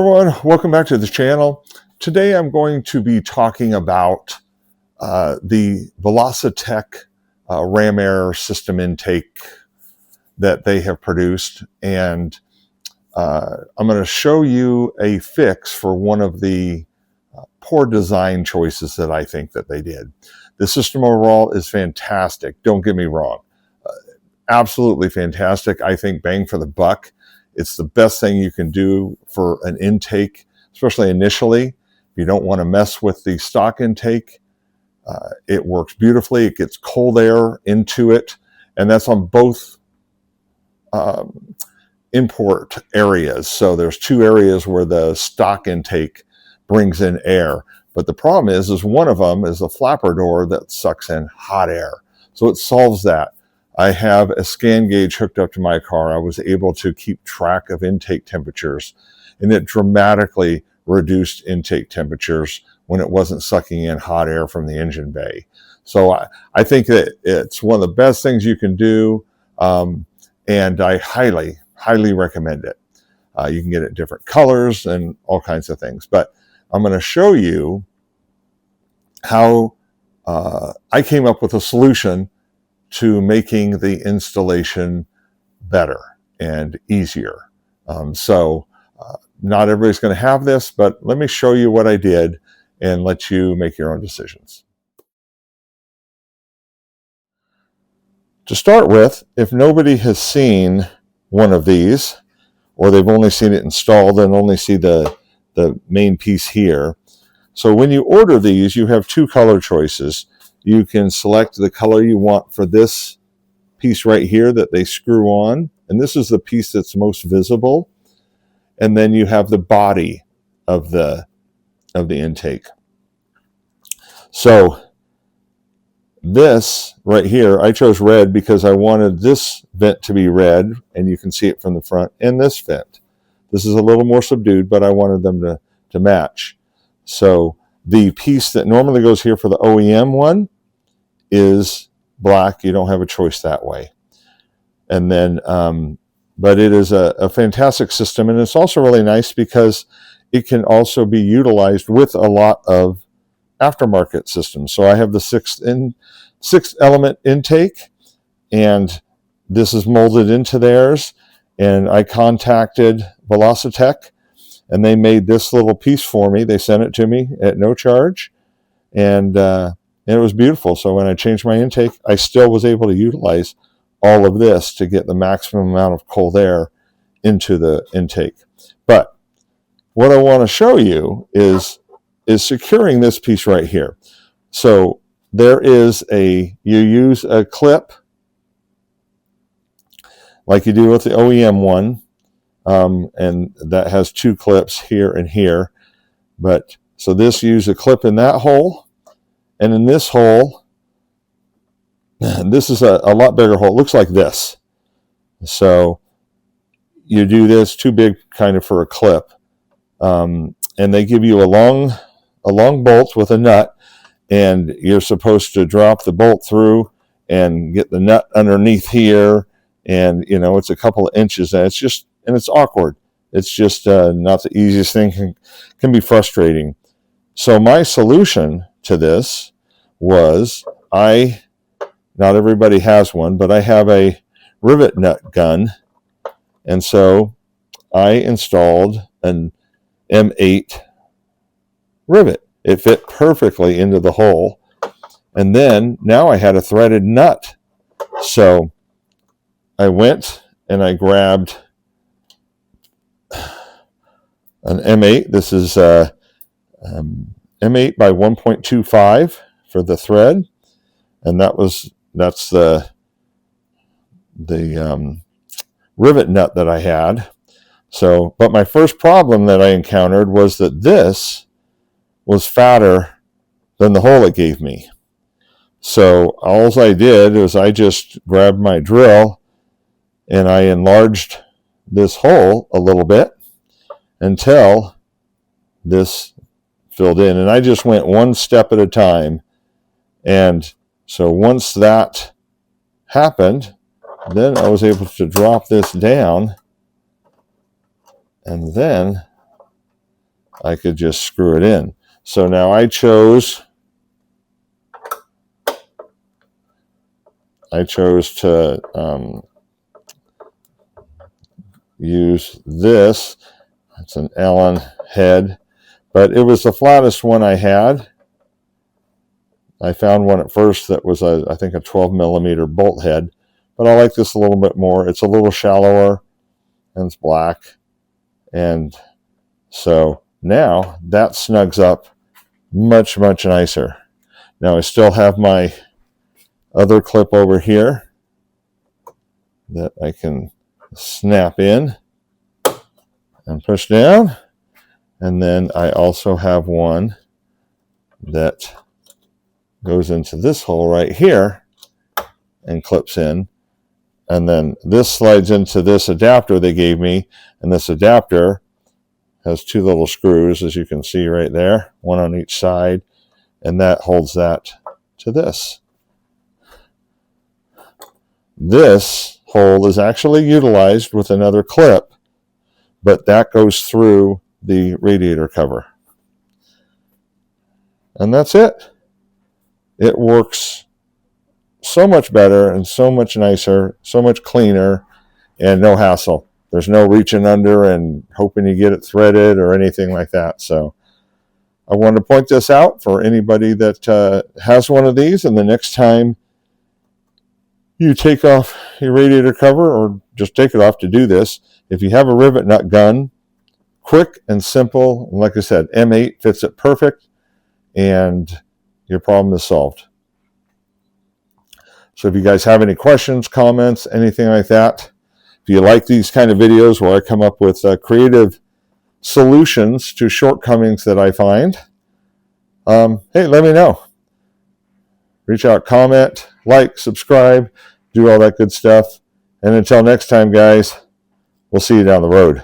everyone, welcome back to the channel. Today I'm going to be talking about the Velossa ram air system intake that they have produced, and I'm going to show you a fix for one of the poor design choices that I think that they did. The system overall is fantastic, don't get me wrong. Absolutely fantastic. I think bang for the buck. It's the best thing you can do for an intake, especially initially. If you don't want to mess with the stock intake, it works beautifully. It gets cold air into it, and that's on both import areas. So there's two areas where the stock intake brings in air, but the problem is one of them is a flapper door that sucks in hot air. So it solves that. I have a scan gauge hooked up to my car. I was able to keep track of intake temperatures, and it dramatically reduced intake temperatures when it wasn't sucking in hot air from the engine bay. So I think that it's one of the best things you can do, and I highly, highly recommend it. You can get it in different colors and all kinds of things, but I'm going to show you how I came up with a solution to making the installation better and easier. Not everybody's going to have this, but let me show you what I did and let you make your own decisions. To start with, if nobody has seen one of these, or they've only seen it installed and only see the main piece here. So when you order these, you have two color choices. You can select the color you want for this piece right here that they screw on, and this is the piece that's most visible. And then you have the body of the intake. So this right here, I chose red because I wanted this vent to be red, and you can see it from the front, and this vent. This is a little more subdued, but I wanted them to match. So the piece that normally goes here for the OEM one is black. You don't have a choice that way. And then, but it is a fantastic system, and it's also really nice because it can also be utilized with a lot of aftermarket systems. So I have the sixth element intake, and this is molded into theirs, and I contacted Velossa, and they made this little piece for me. They sent it to me at no charge, and it was beautiful. So when I changed my intake, I still was able to utilize all of this to get the maximum amount of cold air into the intake. But what I want to show you is securing this piece right here. So there is you use a clip like you do with the OEM one, and that has two clips here and here. But so this use a clip in that hole, and in this hole, this is a lot bigger hole. It looks like this. So you do this, too big kind of for a clip. And they give you a long bolt with a nut, and you're supposed to drop the bolt through and get the nut underneath here. And, you know, it's a couple of inches, and it's awkward. It's just not the easiest thing. Can be frustrating. So my solution to this was not everybody has one, but I have a rivet nut gun. And so I installed an M8 rivet. It fit perfectly into the hole. And then now I had a threaded nut. So I went and I grabbed an M8. This is M8 by 1.25 for the thread. And that's the rivet nut that I had. So, but my first problem that I encountered was that this was fatter than the hole it gave me. So all I did was I just grabbed my drill and I enlarged this hole a little bit until this filled in. And I just went one step at a time. And so once that happened, then I was able to drop this down, and then I could just screw it in. So now I chose to use this. It's an Allen head, but it was the flattest one I had. I found one at first that was, I think, a 12 millimeter bolt head, but I like this a little bit more. It's a little shallower, and it's black. And so now that snugs up much, much nicer. Now I still have my other clip over here that I can snap in and push down. And then I also have one that goes into this hole right here and clips in. And then this slides into this adapter they gave me. And this adapter has two little screws, as you can see right there, one on each side. And that holds that to this. This hole is actually utilized with another clip, but that goes through the radiator cover. And that's it. It works so much better and so much nicer, so much cleaner, and no hassle. There's no reaching under and hoping you get it threaded or anything like that. So I want to point this out for anybody that has one of these, and the next time you take off your radiator cover, or just take it off to do this, if you have a rivet nut gun, quick and simple, and like I said, M8 fits it perfect, and your problem is solved. So if you guys have any questions, comments, anything like that, if you like these kind of videos where I come up with creative solutions to shortcomings that I find, hey, let me know. Reach out, comment, like, subscribe, do all that good stuff. And until next time, guys, we'll see you down the road.